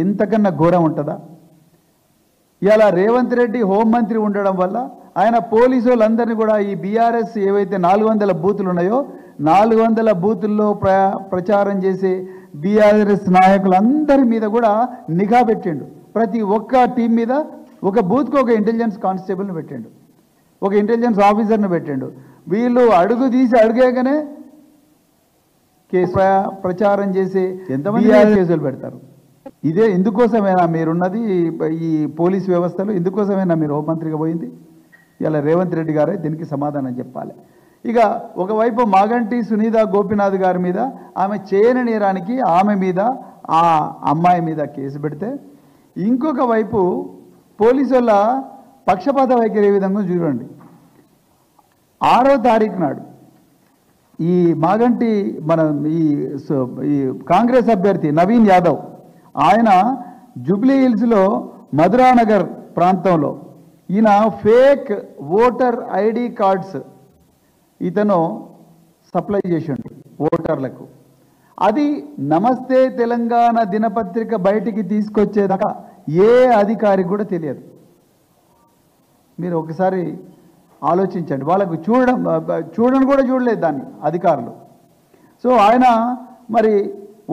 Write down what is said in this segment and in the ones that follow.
ఇంతకన్నా ఘోరం ఉంటుందా? ఇలా రేవంత్ రెడ్డి హోంమంత్రి ఉండడం వల్ల ఆయన పోలీసు వాళ్ళందరినీ కూడా ఈ బీఆర్ఎస్ ఏవైతే 400 బూతులు ఉన్నాయో 400 బూతుల్లో ప్రచారం చేసే బీఆర్ఎస్ నాయకులందరి మీద కూడా నిఘా పెట్టిండు. ప్రతి ఒక్క టీం మీద ఒక బూత్కి ఒక ఇంటెలిజెన్స్ కానిస్టేబుల్ని పెట్టిండు, ఒక ఇంటెలిజెన్స్ ఆఫీసర్ని పెట్టిండు. వీళ్ళు అడుగు తీసి అడిగేగానే ప్రచారం చేసి ఎంతమంది కేసులు పెడతారు. ఇదే ఇందుకోసమేనా మీరున్నది ఈ పోలీస్ వ్యవస్థలో? ఇందుకోసమేనా మీరు హోంమంత్రిగా పోయింది? ఇలా రేవంత్ రెడ్డి గారే దీనికి సమాధానం చెప్పాలి. ఇక ఒకవైపు మాగంటి సునీత గోపినాథ్ గారి మీద ఆమె చేయని నేరానికి ఆమె మీద ఆ అమ్మాయి మీద కేసు పెడితే, ఇంకొక వైపు పోలీసు వాళ్ళ పక్షపాత వైఖరి ఏ విధంగా చూడండి. 6వ తారీఖు నాడు ఈ మాగంటి ఈ కాంగ్రెస్ అభ్యర్థి నవీన్ యాదవ్ ఆయన జూబ్లీ హిల్స్లో మధురానగర్ ప్రాంతంలో ఈయన ఫేక్ ఓటర్ ఐడి కార్డ్స్ ఇతను సప్లై చేసిండు ఓటర్లకు. అది నమస్తే తెలంగాణ దినపత్రిక బయటికి తీసుకొచ్చేదాకా ఏ అధికారికి కూడా తెలియదు. మీరు ఒకసారి ఆలోచించండి. వాళ్ళకు చూడని కూడా చూడలేదు దాన్ని అధికారులు. సో ఆయన మరి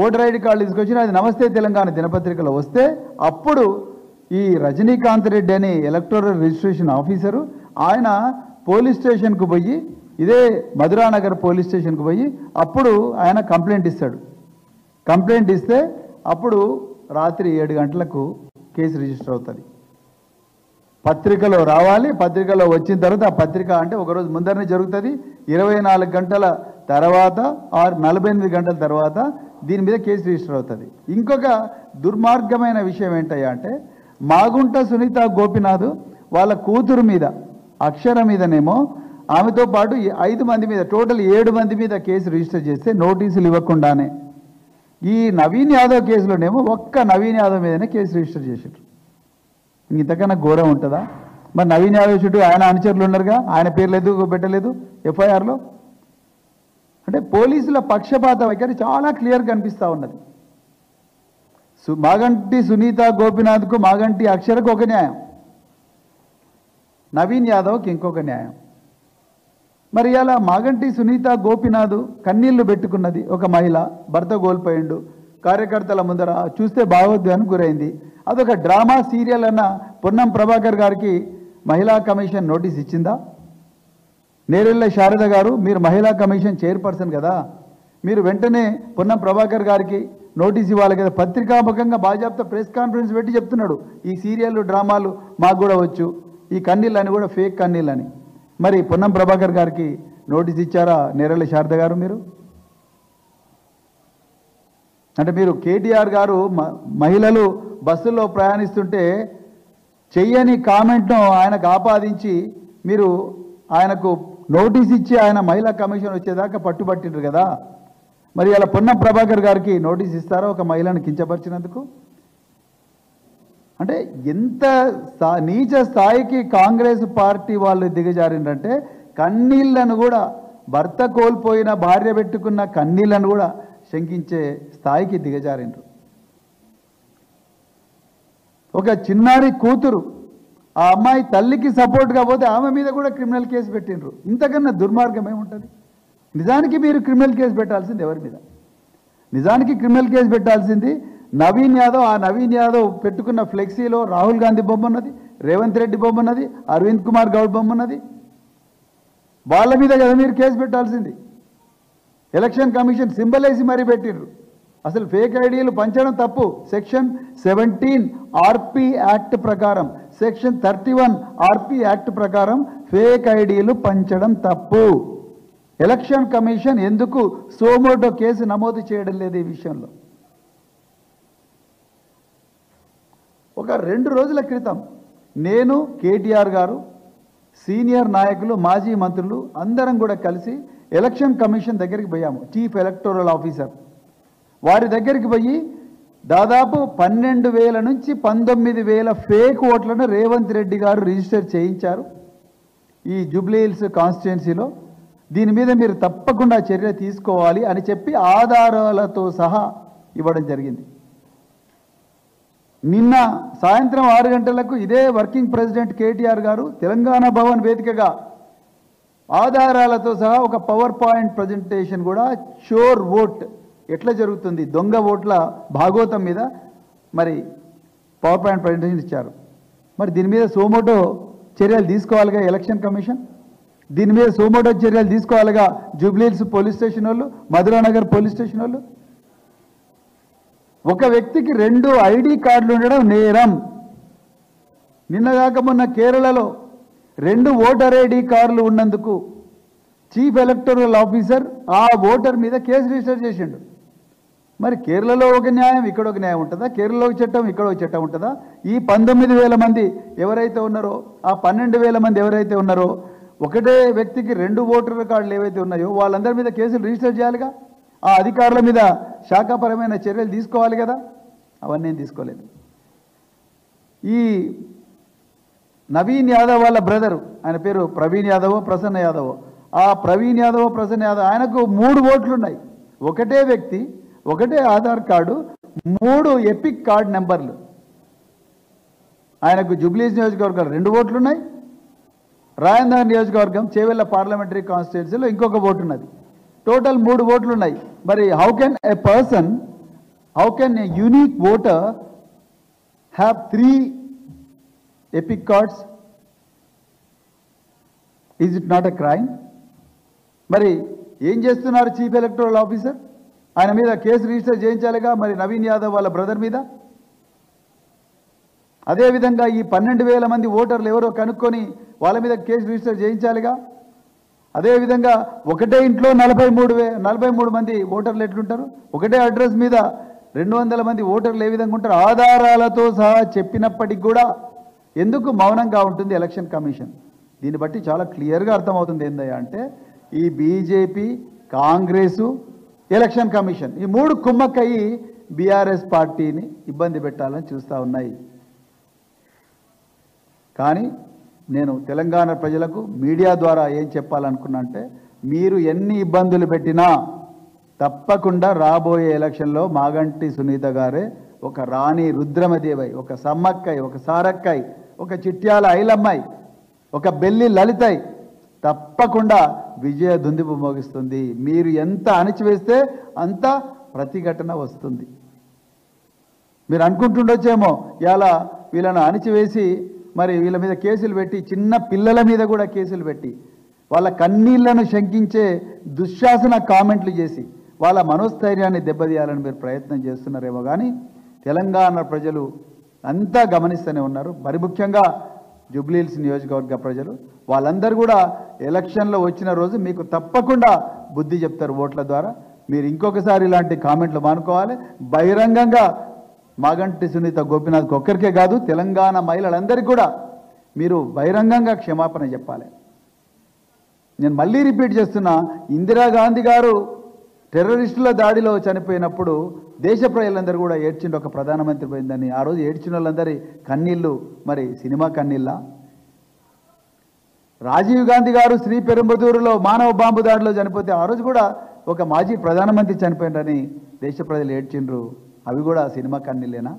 ఓటర్ ఐడి కార్డు తీసుకొచ్చిన అది నమస్తే తెలంగాణ దినపత్రికలో వస్తే అప్పుడు ఈ రజనీకాంత్ రెడ్డి అని ఎలక్టోరల్ రిజిస్ట్రేషన్ ఆఫీసరు ఆయన పోలీస్ స్టేషన్కు పోయి, ఇదే మధురానగర్ పోలీస్ స్టేషన్కు పోయి అప్పుడు ఆయన కంప్లైంట్ ఇస్తాడు. కంప్లైంట్ ఇస్తే అప్పుడు రాత్రి 7 గంటలకు కేసు రిజిస్టర్ అవుతుంది. పత్రికలో రావాలి, పత్రికలో వచ్చిన తర్వాత ఆ పత్రిక అంటే ఒకరోజు ముందరనే జరుగుతుంది. 24 గంటల తర్వాత 48 గంటల తర్వాత దీని మీద కేసు రిజిస్టర్ అవుతుంది. ఇంకొక దుర్మార్గమైన విషయం ఏంటయ్యా అంటే, మాగుంట సునీత గోపినాథ్ వాళ్ళ కూతురు మీద అక్షర మీదనేమో ఆమెతో పాటు 5 మంది మీద టోటల్ 7 మంది మీద కేసు రిజిస్టర్ చేస్తే నోటీసులు ఇవ్వకుండానే ఈ నవీన్ యాదవ్ కేసులోనేమో ఒక్క నవీన్ యాదవ్ మీదనే కేసు రిజిస్టర్ చేశారు. ఇంతకన్నా ఘోరం ఉంటుందా? మరి నవీన్ యాదవ్ చుట్టూ ఆయన అనుచరులు ఉన్నారుగా, ఆయన పేర్లు ఎందుకు పెట్టలేదు ఎఫ్ఐఆర్లో? అంటే పోలీసుల పక్షపాత వైఖరి చాలా క్లియర్గా కనిపిస్తూ ఉన్నది. మాగంటి సునీత గోపినాథ్కు మాగంటి అక్షరకు ఒక న్యాయం, నవీన్ యాదవ్కి ఇంకొక న్యాయం. మరి ఇలా మాగంటి సునీత గోపినాథ్ కన్నీళ్లు పెట్టుకున్నది ఒక మహిళ, భర్త కోల్పోయిండు, కార్యకర్తల ముందర చూస్తే భావోద్వేగానికి గురైంది. అదొక డ్రామా సీరియల్ అన్న పొన్నం ప్రభాకర్ గారికి మహిళా కమిషన్ నోటీస్ ఇచ్చిందా? నేరెళ్ళ శారద గారు మీరు మహిళా కమిషన్ చైర్పర్సన్ కదా, మీరు వెంటనే పొన్నం ప్రభాకర్ గారికి నోటీస్ ఇవ్వాలి కదా. పత్రికాముఖంగా బాజాప్తా ప్రెస్ కాన్ఫరెన్స్ పెట్టి చెప్తున్నాడు ఈ సీరియల్ డ్రామాలు మాకు కూడా వచ్చు, ఈ కన్నీళ్ళని కూడా ఫేక్ కన్నీళ్ళని. మరి పొన్నం ప్రభాకర్ గారికి నోటీస్ ఇచ్చారా నేరెళ్ళ శారద గారు? మీరు అంటే మీరు కేటీఆర్ గారు మహిళలు బస్సుల్లో ప్రయాణిస్తుంటే చెయ్యని కామెంట్ను ఆయనకు ఆపాదించి మీరు ఆయనకు నోటీస్ ఇచ్చి ఆయన మహిళా కమిషన్ వచ్చేదాకా పట్టుబట్టిండ్రు కదా. మరి అలా పొన్నం ప్రభాకర్ గారికి నోటీస్ ఇస్తారో ఒక మహిళను కించపరిచినందుకు? అంటే ఎంత నీచ స్థాయికి కాంగ్రెస్ పార్టీ వాళ్ళు దిగజారిందంటే కన్నీళ్లను కూడా, భర్త కోల్పోయిన భార్య పెట్టుకున్న కన్నీళ్లను కూడా శంకించే స్థాయికి దిగజారిండ్రు. ఒక చిన్నారి కూతురు ఆ అమ్మాయి తల్లికి సపోర్ట్గా పోతే ఆమె మీద కూడా క్రిమినల్ కేసు పెట్టిండ్రు. ఇంతకన్నా దుర్మార్గం ఏముంటుంది? నిజానికి మీరు క్రిమినల్ కేసు పెట్టాల్సింది ఎవరి మీద? నిజానికి క్రిమినల్ కేసు పెట్టాల్సింది నవీన్ యాదవ్. ఆ నవీన్ యాదవ్ పెట్టుకున్న ఫ్లెక్సీలో రాహుల్ గాంధీ బొమ్మ ఉన్నది, రేవంత్ రెడ్డి బొమ్మ ఉన్నది, అరవింద్ కుమార్ గౌడ్ బొమ్మ ఉన్నది. వాళ్ళ మీద కదా మీరు కేసు పెట్టాల్సింది. ఎలక్షన్ కమిషన్ సింబల్ వేసి మరీ పెట్టిండ్రు. అసలు ఫేక్ ఐడీలు పంచడం తప్పు. సెక్షన్ 17 ఆర్పి యాక్ట్ ప్రకారం, సెక్షన్ 31 ఆర్పి యాక్ట్ ప్రకారం ఫేక్ ఐడీలు పంచడం తప్పు. ఎలక్షన్ కమిషన్ ఎందుకు సోమోటో కేసు నమోదు చేయడం లేదు ఈ విషయంలో? ఒక 2 రోజుల క్రితం నేను, కేటీఆర్ గారు, సీనియర్ నాయకులు, మాజీ మంత్రులు అందరం కూడా కలిసి ఎలక్షన్ కమిషన్ దగ్గరికి పోయాము. చీఫ్ ఎలక్టోరల్ ఆఫీసర్ వారి దగ్గరికి పోయి దాదాపు 12,000 నుంచి 19,000 ఫేక్ ఓట్లను రేవంత్ రెడ్డి గారు రిజిస్టర్ చేయించారు ఈ జూబ్లీ హిల్స్ కాన్స్టిట్యుయెన్సీలో. దీని మీద మీరు తప్పకుండా చర్య తీసుకోవాలి అని చెప్పి ఆధారాలతో సహా ఇవ్వడం జరిగింది. నిన్న సాయంత్రం 6 గంటలకు ఇదే వర్కింగ్ ప్రెసిడెంట్ కేటీఆర్ గారు తెలంగాణ భవన్ వేదికగా ఆధారాలతో సహా ఒక పవర్ పాయింట్ ప్రజెంటేషన్ కూడా షోర్ ఓట్ ఎట్లా జరుగుతుంది దొంగ ఓట్ల భాగోతం మీద మరి పవర్ పాయింట్ ప్రజెంటేషన్ ఇచ్చారు. మరి దీని మీద సోమోటో చర్యలు తీసుకోవాలిగా ఎలక్షన్ కమిషన్, దీని మీద సోమోటో చర్యలు తీసుకోవాలిగా జూబ్లీహిల్స్ పోలీస్ స్టేషన్ వాళ్ళు, మధురానగర్ పోలీస్ స్టేషన్ వాళ్ళు. ఒక వ్యక్తికి 2 ఐడి కార్డులు ఉండడం నేరం. నిన్నగాక మొన్న కేరళలో 2 ఓటర్ ఐడి కార్డులు ఉన్నందుకు చీఫ్ ఎలక్టోరల్ ఆఫీసర్ ఆ ఓటర్ మీద కేసు రిజిస్టర్ చేసిండు. మరి కేరళలో ఒక న్యాయం, ఇక్కడ ఒక న్యాయం ఉంటుందా? కేరళలో ఒక చట్టం, ఇక్కడ ఒక చట్టం ఉంటుందా? ఈ 19,000 మంది ఎవరైతే ఉన్నారో, ఆ 12,000 మంది ఎవరైతే ఉన్నారో, ఒకటే వ్యక్తికి 2 ఓటర్ కార్డులు ఏవైతే ఉన్నాయో వాళ్ళందరి మీద కేసులు రిజిస్టర్ చేయాలిగా. ఆ అధికారుల మీద శాఖాపరమైన చర్యలు తీసుకోవాలి కదా. అవన్నీ ఏం తీసుకోలేదు. ఈ నవీన్ యాదవ్ వాళ్ళ బ్రదరు, ఆయన పేరు ప్రవీణ్ యాదవ్ ప్రసన్న యాదవ్, ఆ ప్రవీణ్ యాదవ్ ప్రసన్న యాదవ్ ఆయనకు 3 ఓట్లు ఉన్నాయి. ఒకటే వ్యక్తి, ఒకటే ఆధార్ కార్డు, 3 ఎపిక్ కార్డ్ నెంబర్లు. ఆయనకు జూబ్లీహిల్స్ నియోజకవర్గాలు 2 ఓట్లు ఉన్నాయి, రాయందర్ నియోజకవర్గం చేవెళ్ళ పార్లమెంటరీ కాన్స్టిట్యున్సీలో ఇంకొక ఓటు ఉన్నది. టోటల్ 3 ఓట్లు ఉన్నాయి. మరి how can a unique voter have 3 epic cards? Is it not a crime? మరి ఏం చేస్తున్నారు చీఫ్ ఎలక్టోరల్ ఆఫీసర్? ఆయన మీద కేసు రిజిస్టర్ చేయించాలిగా మరి నవీన్ యాదవ్ వాళ్ళ బ్రదర్ మీద. అదేవిధంగా ఈ 12,000 మంది ఓటర్లు ఎవరో కనుక్కొని వాళ్ళ మీద కేసు రిజిస్టర్ చేయించాలిగా. అదేవిధంగా ఒకటే ఇంట్లో 43 మంది ఓటర్లు ఎట్లుంటారు? ఒకటే అడ్రస్ మీద 200 మంది ఓటర్లు ఏ విధంగా ఉంటారు? ఆధారాలతో సహా చెప్పినప్పటికి కూడా ఎందుకు మౌనంగా ఉంటుంది ఎలక్షన్ కమిషన్? దీన్ని బట్టి చాలా క్లియర్గా అర్థమవుతుంది ఏందయ్యా అంటే, ఈ బీజేపీ, కాంగ్రెసు, ఎలక్షన్ కమిషన్ ఈ 3 కుమ్మక్కయ్యి బీఆర్ఎస్ పార్టీని ఇబ్బంది పెట్టాలని చూస్తూ ఉన్నాయి. కానీ నేను తెలంగాణ ప్రజలకు మీడియా ద్వారా ఏం చెప్పాలనుకున్నా అంటే, మీరు ఎన్ని ఇబ్బందులు పెట్టినా తప్పకుండా రాబోయే ఎలక్షన్లో మాగంటి సునీత గారే ఒక రాణి రుద్రమదేవై, ఒక సమ్మక్కై, ఒక సారక్కై, ఒక చిట్యాల ఐలమ్మాయి, ఒక బెల్లి లలితై తప్పకుండా విజయ దుందుబు మోగిస్తుంది. మీరు ఎంత అణిచివేస్తే అంత ప్రతిఘటన వస్తుంది. మీరు అనుకుంటుండొచ్చేమో ఇలా వీళ్ళను అణిచివేసి మరి వీళ్ళ మీద కేసులు పెట్టి, చిన్న పిల్లల మీద కూడా కేసులు పెట్టి, వాళ్ళ కన్నీళ్లను శంకించే దుశ్శాసన కామెంట్లు చేసి వాళ్ళ మనోస్థైర్యాన్ని దెబ్బతీయాలని మీరు ప్రయత్నం చేస్తున్నారేమో. కానీ తెలంగాణ ప్రజలు అంతా గమనిస్తూనే ఉన్నారు. మరి ముఖ్యంగా జూబ్లీహిల్స్ నియోజకవర్గ ప్రజలు వాళ్ళందరూ కూడా ఎలక్షన్లో వచ్చిన రోజు మీకు తప్పకుండా బుద్ధి చెప్తారు ఓట్ల ద్వారా. మీరు ఇంకొకసారి ఇలాంటి కామెంట్లు మానుకోవాలి. బహిరంగంగా మాగంటి సునీత గోపీనాథ్కి ఒక్కరికే కాదు, తెలంగాణ మహిళలందరికీ కూడా మీరు బహిరంగంగా క్షమాపణ చెప్పాలి. నేను మళ్ళీ రిపీట్ చేస్తున్నా, ఇందిరాగాంధీ గారు టెర్రరిస్టుల దాడిలో చనిపోయినప్పుడు దేశ ప్రజలందరూ కూడా ఏడ్చిండు. ఒక ప్రధానమంత్రి పోయిందని ఆ రోజు ఏడ్చిన వాళ్ళందరి కన్నీళ్ళు మరి సినిమా కన్నీళ్ళ? రాజీవ్ గాంధీ గారు శ్రీ పెరుంబదూరులో మానవ బాంబు దాడిలో చనిపోతే ఆ రోజు కూడా ఒక మాజీ ప్రధానమంత్రి చనిపోయిందని దేశ ప్రజలు ఏడ్చిండ్రు. అవి కూడా సినిమా కన్నీళ్ళేనా?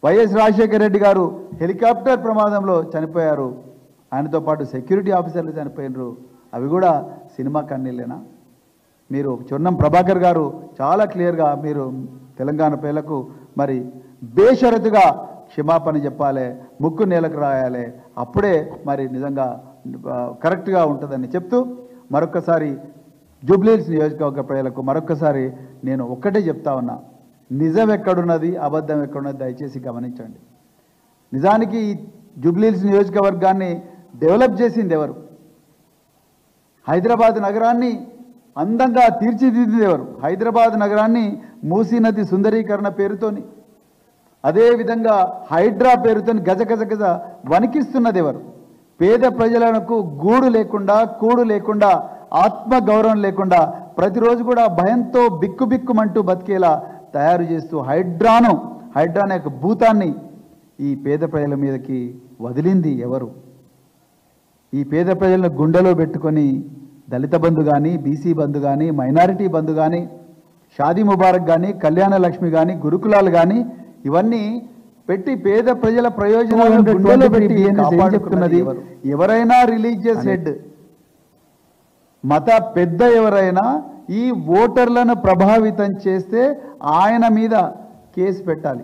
వైఎస్ రాజశేఖర రెడ్డి గారు హెలికాప్టర్ ప్రమాదంలో చనిపోయారు, ఆయనతో పాటు సెక్యూరిటీ ఆఫీసర్లు చనిపోయినరు, అవి కూడా సినిమా కన్నీళ్ళేనా? మీరు చొన్నం ప్రభాకర్ గారు చాలా క్లియర్గా మీరు తెలంగాణ ప్రజలకు మరి బేషరతుగా క్షమాపణ చెప్పాలి, ముక్కు నేలకు రాయాలి, అప్పుడే మరి నిజంగా కరెక్ట్గా ఉంటుందని చెప్తూ మరొక్కసారి జూబ్లీహిల్స్ నియోజకవర్గ ప్రజలకు మరొక్కసారి నేను ఒక్కటే చెప్తా ఉన్నా, నిజం ఎక్కడున్నది, అబద్ధం ఎక్కడున్నది దయచేసి గమనించండి. నిజానికి ఈ జూబ్లీహిల్స్ నియోజకవర్గాన్ని డెవలప్ చేసింది ఎవరు? హైదరాబాద్ నగరాన్ని అందంగా తీర్చిదిద్దింది ఎవరు? హైదరాబాద్ నగరాన్ని మూసీ నది సుందరీకరణ పేరుతోని, అదేవిధంగా హైడ్రా పేరుతోని గజ గజ గజ వణికిస్తున్నది ఎవరు? పేద ప్రజలకు గూడు లేకుండా, కూడు లేకుండా, ఆత్మగౌరవం లేకుండా ప్రతిరోజు కూడా భయంతో బిక్కుబిక్కుమంటూ బతికేలా తయారు చేస్తూ హైడ్రా అనే ఒక భూతాన్ని ఈ పేద ప్రజల మీదకి వదిలింది ఎవరు? ఈ పేద ప్రజలను గుండెలో పెట్టుకొని దళిత బంధు కానీ, బీసీ బంధు కానీ, మైనారిటీ బంధు కానీ, షాదీ ముబారక్ కానీ, కళ్యాణ లక్ష్మి కానీ, గురుకులాలు కానీ ఇవన్నీ పెట్టి పేద ప్రజల ప్రయోజనాలను గుండెలో పెట్టి కాపాడుతున్నది ఎవరైనా రిలీజియస్ హెడ్ మత పెద్ద ఎవరైనా ఈ ఓటర్లను ప్రభావితం చేస్తే ఆయన మీద కేసు పెట్టాలి.